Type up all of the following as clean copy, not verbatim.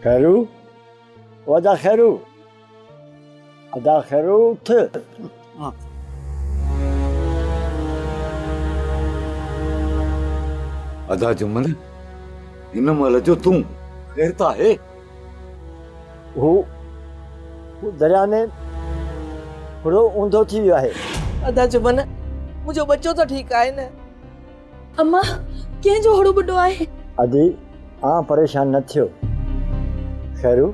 खैरू वदा खैरू अदा खैरू उठ। हाँ। अदा जुमन इन महिल जो तूं ख़ैर त आहे? हू दरिया में थोड़ो ऊंधो थी वियो आहे। अदा जुमन मुझो बच्चो तो ठीक आहे न? अम्मा कंहिंजो हड़ो बुड्ढो आहे? अदी आ परेशान न थियो। खैरू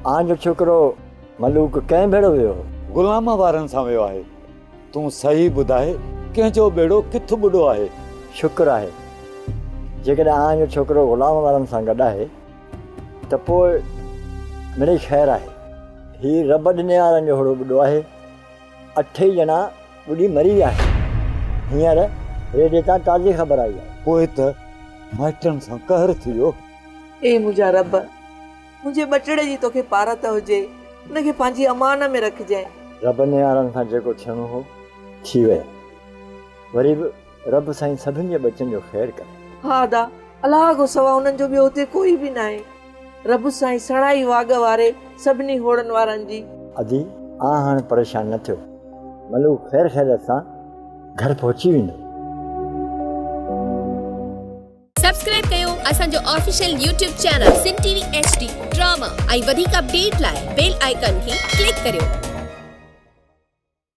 आ जो छोकरो मलूक कंहिं भेड़ो वियो? गुलाम वारनि सां वियो आहे। तूं सही ॿुधाए कंहिंजो बेड़ो किथे ॿुॾो आहे? शुक्र आहे जेकॾहिं आ जो छोकरो गुलाम वारनि सां गॾु आहे त पोइ मिड़ई ख़ैर आहे। ही रब ॾिने वारनि जो हड़ो ॿुॾो आहे। 8 ॼणा ॿुॾी मरी विया आहिनि। हींअर रेडियो तां ताज़ी ख़बर आई आहे। पोइ त माइटनि सां कहर थी वियो। ए मुंहिंजा रब, मुंहिंजे बटड़े जी तोखे पारत हुजे, उनखे पंहिंजी अमान में रखजांइ। रब ने वारनि सां जेको थियणो हो थी वियो। वरी बि रब साईं सभिनि जे बचनि जो ख़ैरु करे। हा अदा, अलाह खां सवा उन्हनि जो ॿियो हुते कोई बि न आहे। रब साईं सणाई वाग वारे सभिनी होड़नि वारनि जी। अदी आ हाणे परेशान न थियो। मलूक ख़ैर ख़ैरियत सां घर पहुची वेंदो। सब्सक्राइब कयो असांजो official YouTube channel Singh TV HD drama ऐं वधीक अपडेट लाइ बेल आइकन खे क्लिक करियो।